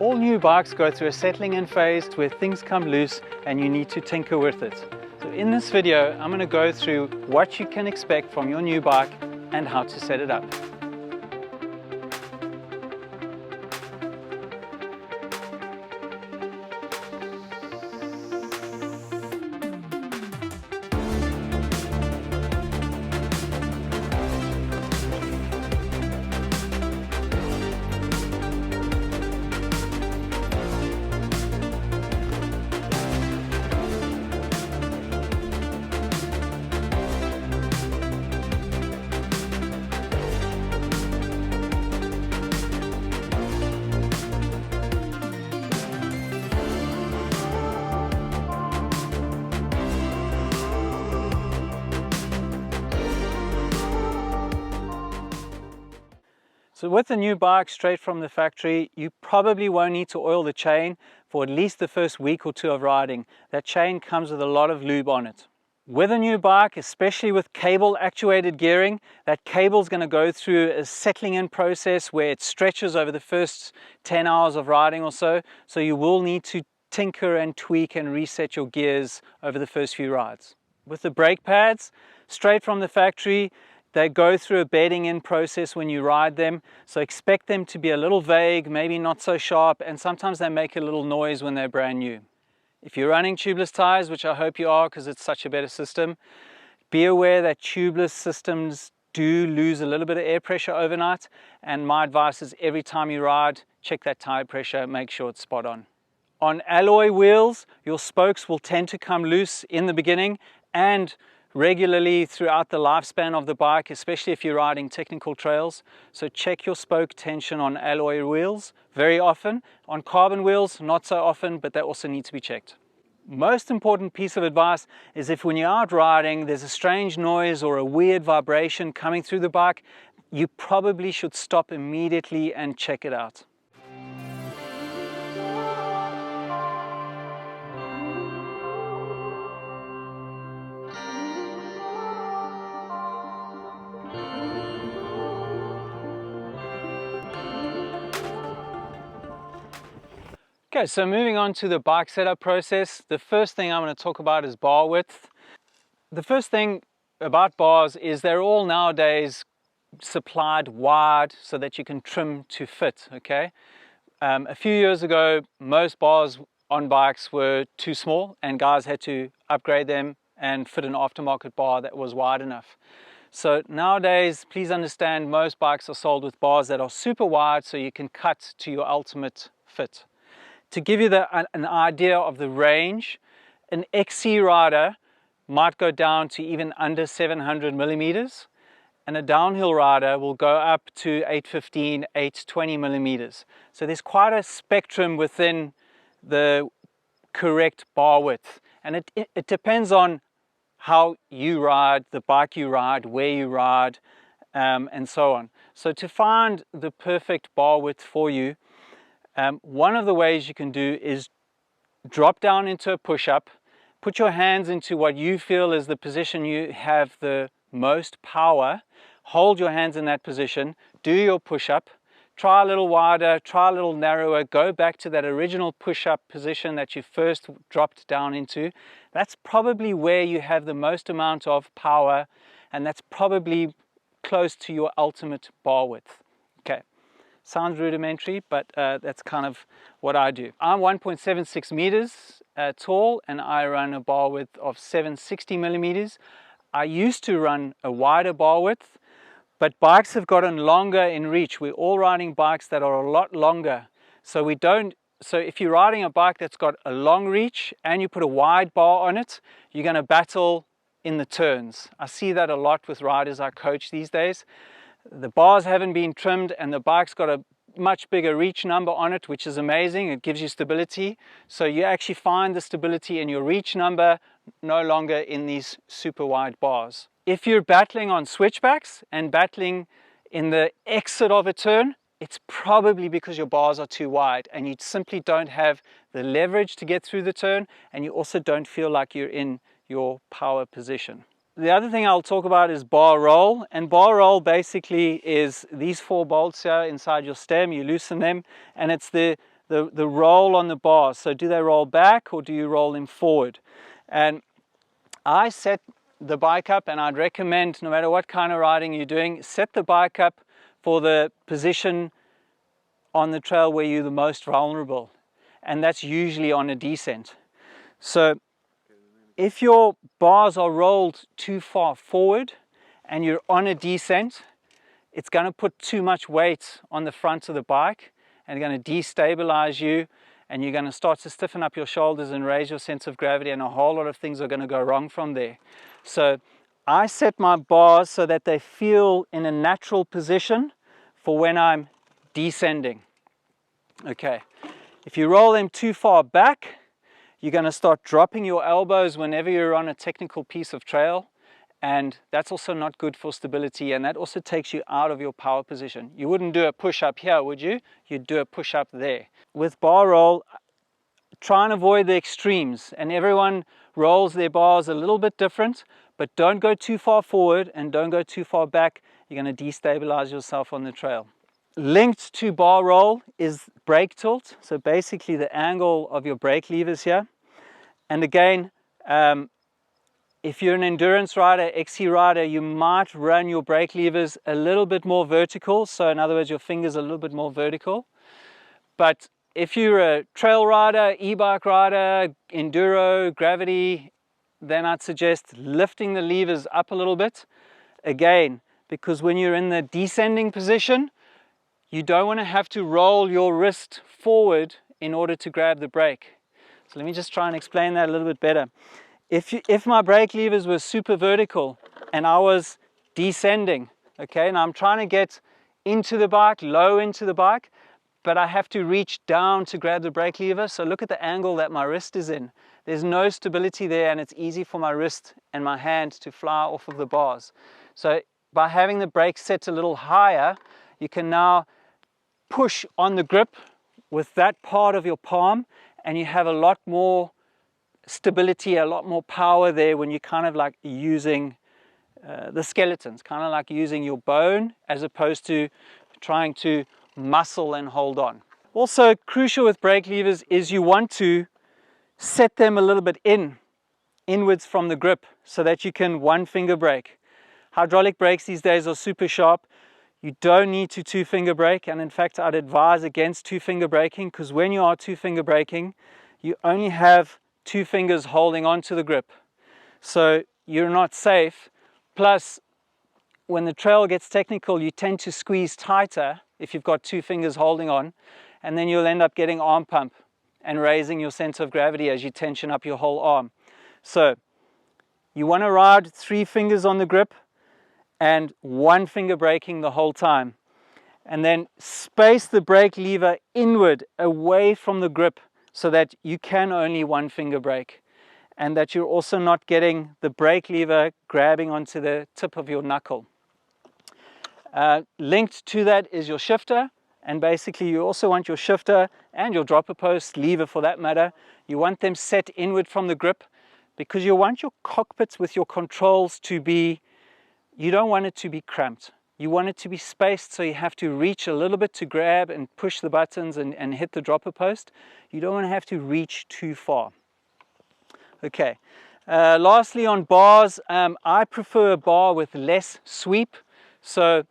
All new bikes go through a settling in phase where things come loose and you need to tinker with it. So in this video, I'm going to go through what you can expect from your new bike and how to set it up. So with the new bike straight from the factory, you probably won't need to oil the chain for at least the first week or two of riding. That chain comes with a lot of lube on it. With a new bike, especially with cable actuated gearing, that cable is going to go through a settling in process where it stretches over the first 10 hours of riding or so. So you will need to tinker and tweak and reset your gears over the first few rides. With the brake pads, straight from the factory, they go through a bedding in process when you ride them, so expect them to be a little vague, maybe not so sharp, and sometimes they make a little noise when they're brand new. If you're running tubeless tires, which I hope you are because it's such a better system, be aware that tubeless systems do lose a little bit of air pressure overnight, and my advice is every time you ride, check that tire pressure, make sure it's spot on. On alloy wheels, your spokes will tend to come loose in the beginning and regularly throughout the lifespan of the bike, especially if you're riding technical trails. So check your spoke tension on alloy wheels very often. On carbon wheels, not so often, but they also need to be checked. Most important piece of advice is if when you're out riding, there's a strange noise or a weird vibration coming through the bike, you probably should stop immediately and check it out. Okay, so moving on to the bike setup process, the first thing I'm going to talk about is bar width. The first thing about bars is they're all nowadays supplied wide so that you can trim to fit, okay? A few years ago, most bars on bikes were too small and guys had to upgrade them and fit an aftermarket bar that was wide enough. So nowadays, please understand, most bikes are sold with bars that are super wide so you can cut to your ultimate fit. To give you an idea of the range, an XC rider might go down to even under 700 millimeters, and a downhill rider will go up to 815, 820 millimeters. So there's quite a spectrum within the correct bar width, and it depends on how you ride, the bike you ride, where you ride, and so on. So to find the perfect bar width for you, one of the ways you can do is drop down into a push-up, put your hands into what you feel is the position you have the most power, hold your hands in that position, do your push-up, try a little wider, try a little narrower, go back to that original push-up position that you first dropped down into. That's probably where you have the most amount of power, and that's probably close to your ultimate bar width. Okay. Sounds rudimentary, but that's kind of what I do. I'm 1.76 meters tall and I run a bar width of 760 millimeters. I used to run a wider bar width, but bikes have gotten longer in reach. We're all riding bikes that are a lot longer. So if you're riding a bike that's got a long reach and you put a wide bar on it, you're going to battle in the turns. I see that a lot with riders I coach these days. The bars haven't been trimmed and the bike's got a much bigger reach number on it, which is amazing. It gives you stability. So you actually find the stability in your reach number, no longer in these super wide bars. If you're battling on switchbacks and battling in the exit of a turn, it's probably because your bars are too wide and you simply don't have the leverage to get through the turn, and you also don't feel like you're in your power position. The other thing I'll talk about is bar roll, and bar roll basically is these 4 bolts here inside your stem. You loosen them and it's the the roll on the bars. So do they roll back or do you roll them forward? And I set the bike up, and I'd recommend, no matter what kind of riding you're doing, set the bike up for the position on the trail where you're the most vulnerable, and that's usually on a descent. So if your bars are rolled too far forward and you're on a descent, it's going to put too much weight on the front of the bike and going to destabilize you, and you're going to start to stiffen up your shoulders and raise your sense of gravity, and a whole lot of things are going to go wrong from there. So I set my bars so that they feel in a natural position for when I'm descending. Okay, if you roll them too far back, you're going to start dropping your elbows whenever you're on a technical piece of trail, and that's also not good for stability, and that also takes you out of your power position. You wouldn't do a push-up here, would you? You'd do a push-up there. With bar roll, try and avoid the extremes, and everyone rolls their bars a little bit different, but don't go too far forward and don't go too far back. You're going to destabilize yourself on the trail. Linked to bar roll is brake tilt, so basically the angle of your brake levers here. And again, if you're an endurance rider, XC rider, you might run your brake levers a little bit more vertical. So in other words, your fingers are a little bit more vertical. But if you're a trail rider, e-bike rider, enduro, gravity, then I'd suggest lifting the levers up a little bit. Again, because when you're in the descending position, you don't want to have to roll your wrist forward in order to grab the brake. So let me just try and explain that a little bit better. If my brake levers were super vertical and I was descending, okay, and I'm trying to get into the bike, low into the bike, but I have to reach down to grab the brake lever. So look at the angle that my wrist is in. There's no stability there, and it's easy for my wrist and my hand to fly off of the bars. So by having the brake set a little higher, you can now push on the grip with that part of your palm, and you have a lot more stability, a lot more power there when you're kind of like using the skeletons, kind of like using your bone as opposed to trying to muscle and hold on. Also crucial with brake levers is you want to set them a little bit inwards from the grip so that you can one finger brake. Hydraulic brakes these days are super sharp. You don't need to two finger brake, and in fact I'd advise against two finger braking, because when you are two finger braking, you only have two fingers holding onto the grip. So you're not safe. Plus, when the trail gets technical, you tend to squeeze tighter if you've got two fingers holding on, and then you'll end up getting arm pump and raising your sense of gravity as you tension up your whole arm. So you want to ride three fingers on the grip and one finger braking the whole time. And then space the brake lever inward away from the grip so that you can only one finger brake, and that you're also not getting the brake lever grabbing onto the tip of your knuckle. Linked to that is your shifter, and basically you also want your shifter and your dropper post lever for that matter, you want them set inward from the grip, because you want your cockpits with your controls to be, you don't want it to be cramped. You want it to be spaced, so you have to reach a little bit to grab and push the buttons and hit the dropper post. You don't want to have to reach too far. Okay, lastly on bars, I prefer a bar with less sweep. So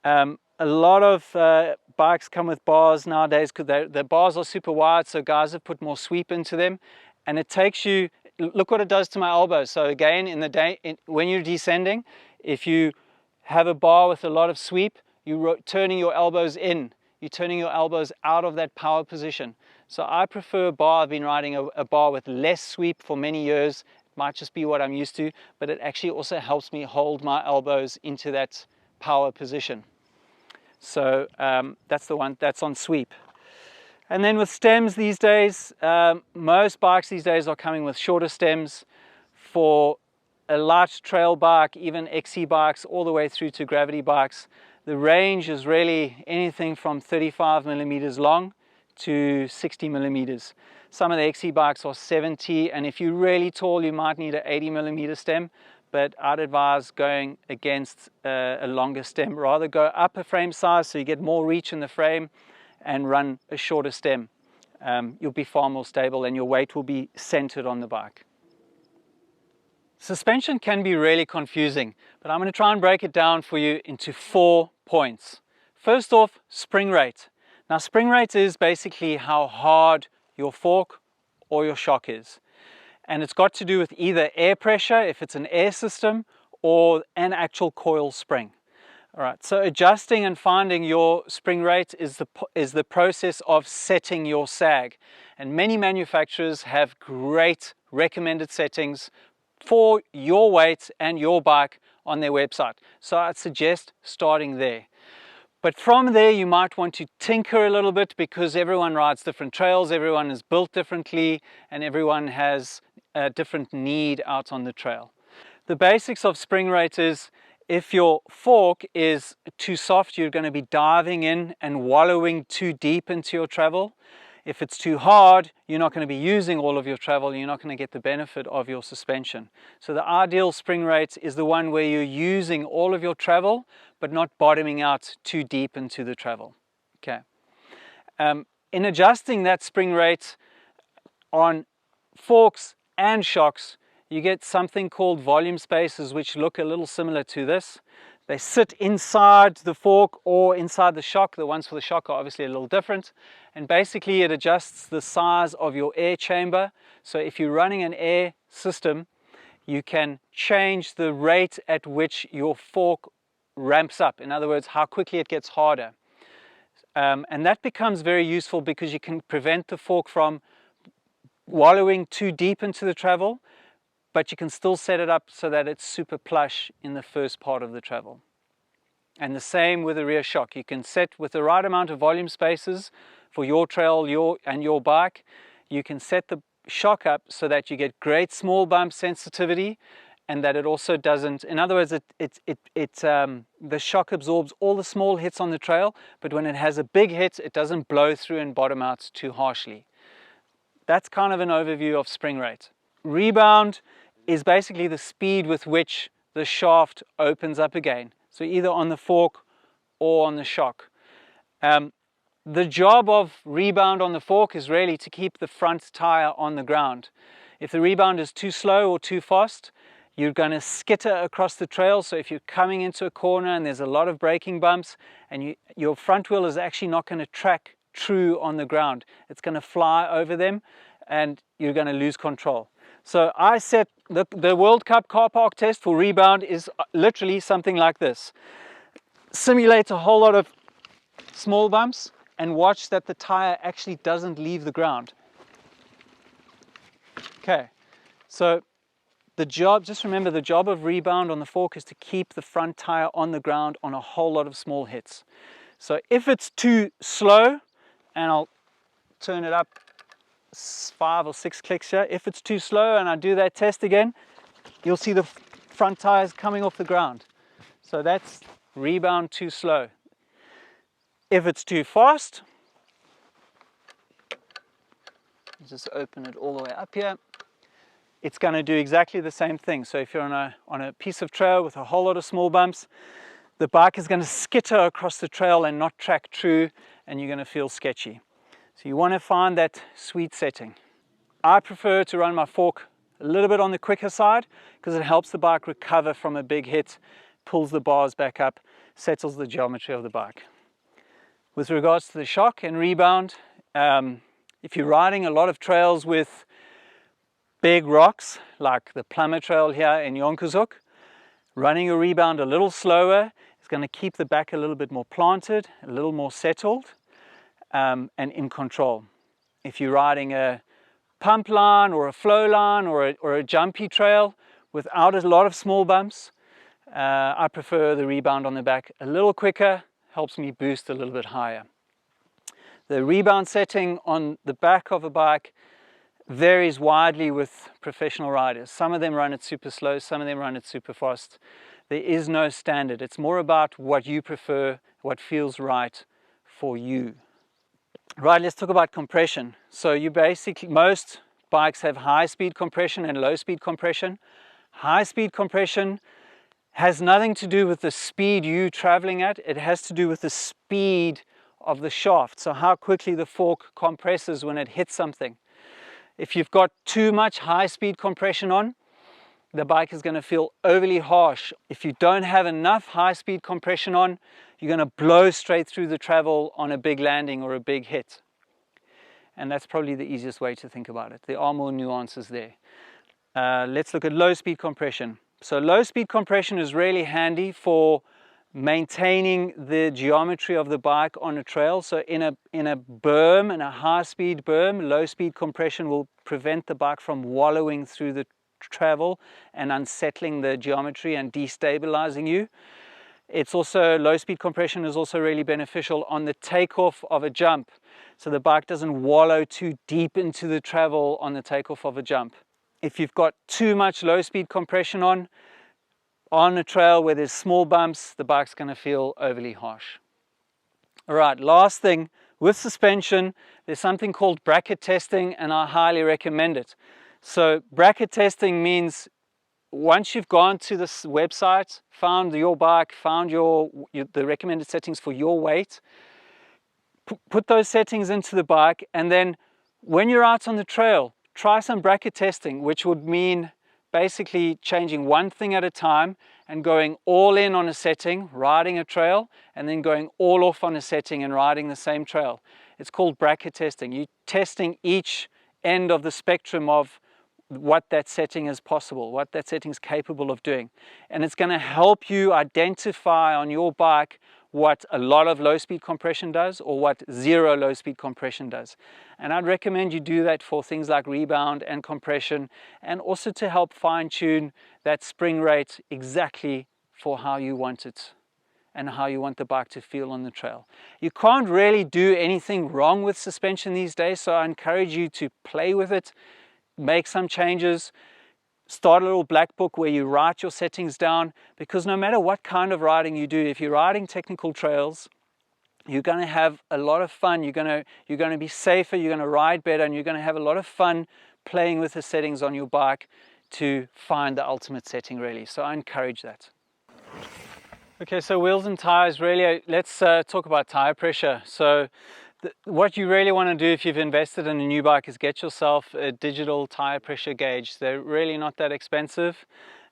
a lot of bikes come with bars nowadays because the bars are super wide, so guys have put more sweep into them, and it takes you, look what it does to my elbows. So again, when you're descending, if you have a bar with a lot of sweep, you're turning your elbows in. You're turning your elbows out of that power position. So I prefer a bar. I've been riding a bar with less sweep for many years. It might just be what I'm used to, but it actually also helps me hold my elbows into that power position. So that's the one that's on sweep. And then with stems these days, most bikes these days are coming with shorter stems. For a large trail bike, even XC bikes, all the way through to gravity bikes, the range is really anything from 35 millimeters long to 60 millimeters. Some of the XC bikes are 70, and if you're really tall, you might need an 80 millimeter stem, but I'd advise going against a longer stem. Rather go up a frame size so you get more reach in the frame and run a shorter stem. you'll be far more stable and your weight will be centered on the bike. Suspension can be really confusing, but I'm going to try and break it down for you into 4 points. First off, spring rate. Now, spring rate is basically how hard your fork or your shock is. And it's got to do with either air pressure, if it's an air system, or an actual coil spring. All right, so adjusting and finding your spring rate is the process of setting your sag. And many manufacturers have great recommended settings for your weight and your bike on their website. So I'd suggest starting there. But from there you might want to tinker a little bit, because everyone rides different trails, everyone is built differently, and everyone has a different need out on the trail. The basics of spring rate is, if your fork is too soft, you're going to be diving in and wallowing too deep into your travel. If it's too hard, you're not going to be using all of your travel, you're not going to get the benefit of your suspension. So the ideal spring rate is the one where you're using all of your travel, but not bottoming out too deep into the travel. Okay. In adjusting that spring rate on forks and shocks, you get something called volume spacers, which look a little similar to this. They sit inside the fork or inside the shock. The ones for the shock are obviously a little different. And basically it adjusts the size of your air chamber. So if you're running an air system, you can change the rate at which your fork ramps up. In other words, how quickly it gets harder. And that becomes very useful because you can prevent the fork from wallowing too deep into the travel, but you can still set it up so that it's super plush in the first part of the travel. And the same with the rear shock. You can set with the right amount of volume spacers for your trail and your bike. You can set the shock up so that you get great small bump sensitivity, and that it also doesn't, in other words, the shock absorbs all the small hits on the trail, but when it has a big hit, it doesn't blow through and bottom out too harshly. That's kind of an overview of spring rate. Rebound is basically the speed with which the shaft opens up again. So either on the fork or on the shock. The job of rebound on the fork is really to keep the front tire on the ground. If the rebound is too slow or too fast, you're going to skitter across the trail. So if you're coming into a corner and there's a lot of braking bumps, and your front wheel is actually not going to track true on the ground. It's going to fly over them and you're going to lose control. So I set the World Cup car park test for rebound is literally something like this. Simulate a whole lot of small bumps and watch that the tire actually doesn't leave the ground. Okay, so just remember, the job of rebound on the fork is to keep the front tire on the ground on a whole lot of small hits. So if it's too slow, and I'll turn it up 5 or 6 clicks here. If it's too slow and I do that test again, you'll see the front tires coming off the ground. So that's rebound too slow. If it's too fast, just open it all the way up here. It's going to do exactly the same thing. So if you're on a piece of trail with a whole lot of small bumps, the bike is going to skitter across the trail and not track true, and you're going to feel sketchy. So you want to find that sweet setting. I prefer to run my fork a little bit on the quicker side because it helps the bike recover from a big hit, pulls the bars back up, settles the geometry of the bike. With regards to the shock and rebound, if you're riding a lot of trails with big rocks, like the Plumber Trail here in Jonkershoek, running your rebound a little slower is going to keep the back a little bit more planted, a little more settled, and in control. If you're riding a pump line or a flow line or a jumpy trail without a lot of small bumps, I prefer the rebound on the back a little quicker, helps me boost a little bit higher. The rebound setting on the back of a bike varies widely with professional riders. Some of them run it super slow, some of them run it super fast. There is no standard. It's more about what you prefer, what feels right for you. Right, let's talk about compression. So most bikes have high speed compression and low speed compression. High speed compression has nothing to do with the speed you're traveling at. It has to do with the speed of the shaft, so how quickly the fork compresses when it hits something. If you've got too much high-speed compression on, the bike is going to feel overly harsh. If you don't have enough high-speed compression on, you're going to blow straight through the travel on a big landing or a big hit. And that's probably the easiest way to think about it. There are more nuances there. Let's look at low-speed compression. So low-speed compression is really handy for maintaining the geometry of the bike on a trail. So in a berm, in a high-speed berm, low-speed compression will prevent the bike from wallowing through the travel and unsettling the geometry and destabilizing you. It's also, low-speed compression is also really beneficial on the takeoff of a jump. So the bike doesn't wallow too deep into the travel on the takeoff of a jump. If you've got too much low-speed compression on a trail where there's small bumps, the bike's going to feel overly harsh. All right, last thing, with suspension, there's something called bracket testing, and I highly recommend it. So bracket testing means once you've gone to this website, found your bike, found the recommended settings for your weight, put those settings into the bike, and then when you're out on the trail, try some bracket testing, which would mean basically changing one thing at a time and going all in on a setting, riding a trail, and then going all off on a setting and riding the same trail. It's called bracket testing. You're testing each end of the spectrum of what that setting is possible, what that setting is capable of doing. And it's going to help you identify on your bike what a lot of low-speed compression does or what zero low-speed compression does. And I'd recommend you do that for things like rebound and compression, and also to help fine-tune that spring rate exactly for how you want it and how you want the bike to feel on the trail. You can't really do anything wrong with suspension these days, so I encourage you to play with it, make some changes, start a little black book where you write your settings down, because no matter what kind of riding you do, if you're riding technical trails, you're going to have a lot of fun. You're going to be safer, you're going to ride better, and you're going to have a lot of fun playing with the settings on your bike to find the ultimate setting, really. So I encourage that. Okay, so wheels and tires, really, let's talk about tire pressure. So what you really want to do if you've invested in a new bike is get yourself a digital tire pressure gauge. They're really not that expensive,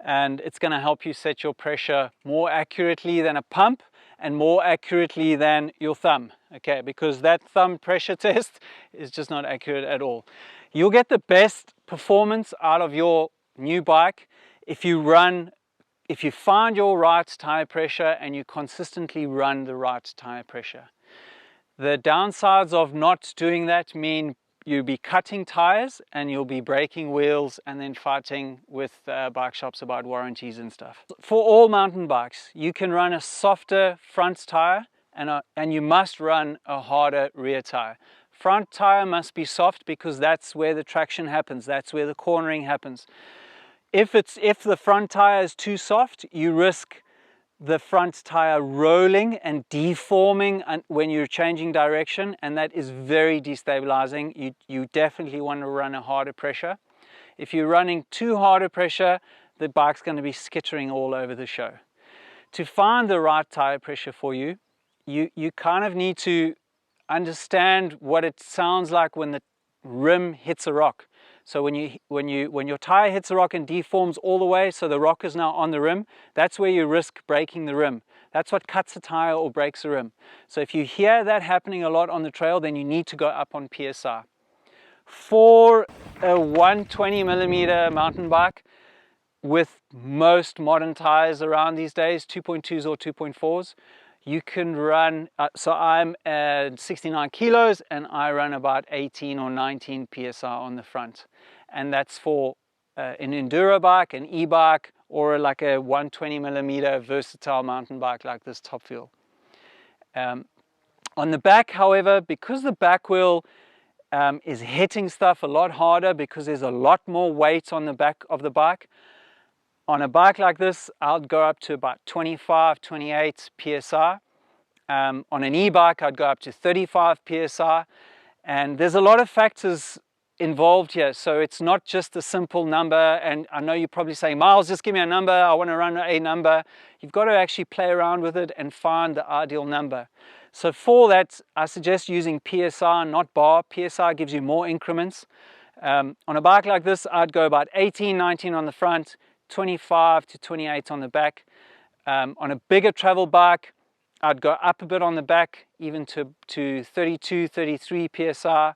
and it's going to help you set your pressure more accurately than a pump and more accurately than your thumb, okay, because that thumb pressure test is just not accurate at all. You'll get the best performance out of your new bike if you find your right tire pressure and you consistently run the right tire pressure. The downsides of not doing that mean you'll be cutting tires and you'll be breaking wheels and then fighting with bike shops about warranties and stuff. For all mountain bikes, you can run a softer front tire and you must run a harder rear tire. Front tire must be soft because that's where the traction happens, that's where the cornering happens. If the front tire is too soft, you risk the front tire rolling and deforming when you're changing direction, and that is very destabilizing. You definitely want to run a harder pressure. If you're running too hard a pressure, the bike's going to be skittering all over the show. To find the right tire pressure for you, you kind of need to understand what it sounds like when the rim hits a rock. So when your tire hits a rock and deforms all the way, so the rock is now on the rim, that's where you risk breaking the rim. That's what cuts a tire or breaks a rim. So if you hear that happening a lot on the trail, then you need to go up on PSI. For a 120mm mountain bike, with most modern tires around these days, 2.2s or 2.4s, you can run, so I'm at 69 kilos and I run about 18 or 19 PSI on the front. And that's for an enduro bike, an e-bike, or like a 120mm versatile mountain bike like this Top Fuel. On the back, however, because the back wheel is hitting stuff a lot harder because there's a lot more weight on the back of the bike, on a bike like this, I'll go up to about 25, 28 PSI. On an e-bike, I'd go up to 35 PSI. And there's a lot of factors involved here. So it's not just a simple number, and I know you're probably saying, Myles, just give me a number, I want to run a number. You've got to actually play around with it and find the ideal number. So for that, I suggest using PSI, not bar. PSI gives you more increments. On a bike like this, I'd go about 18, 19 on the front, 25 to 28 on the back. On a bigger travel bike, I'd go up a bit on the back, even to 32, 33 PSI.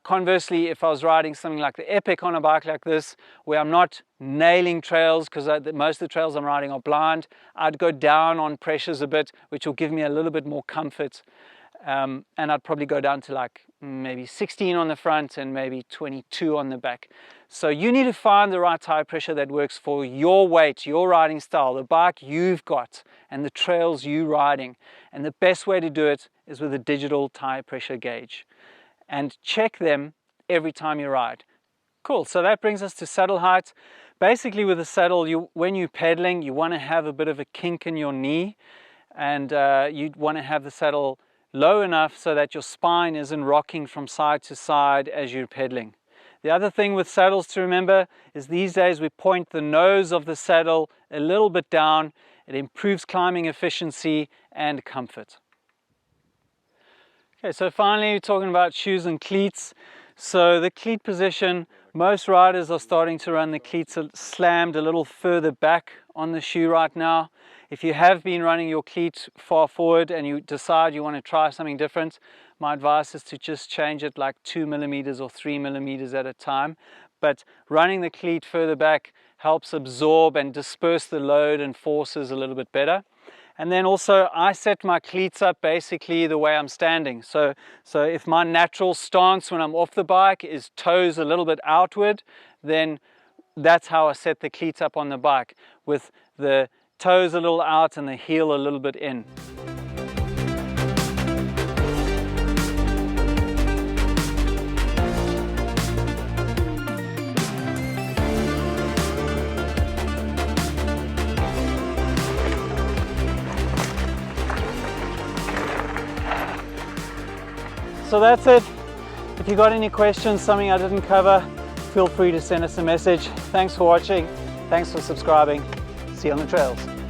Conversely, if I was riding something like the Epic on a bike like this, where I'm not nailing trails, because most of the trails I'm riding are blind, I'd go down on pressures a bit, which will give me a little bit more comfort. And I'd probably go down to like maybe 16 on the front and maybe 22 on the back. So you need to find the right tire pressure that works for your weight, your riding style, the bike you've got, and the trails you're riding. And the best way to do it is with a digital tire pressure gauge. And check them every time you ride. Cool, so that brings us to saddle height. Basically with a saddle, when you're pedaling, you want to have a bit of a kink in your knee, and you want to have the saddle low enough so that your spine isn't rocking from side to side as you're pedaling. The other thing with saddles to remember is these days we point the nose of the saddle a little bit down. It improves climbing efficiency and comfort. Okay, so finally we're talking about shoes and cleats. So the cleat position, most riders are starting to run the cleats slammed a little further back on the shoe right now. If you have been running your cleat far forward and you decide you want to try something different, my advice is to just change it like 2 millimeters or 3 millimeters at a time. But running the cleat further back helps absorb and disperse the load and forces a little bit better. And then also I set my cleats up basically the way I'm standing. So if my natural stance when I'm off the bike is toes a little bit outward, then that's how I set the cleats up on the bike, with the toes a little out and the heel a little bit in. So that's it. If you got any questions, something I didn't cover, feel free to send us a message. Thanks for watching. Thanks for subscribing. See you on the trails.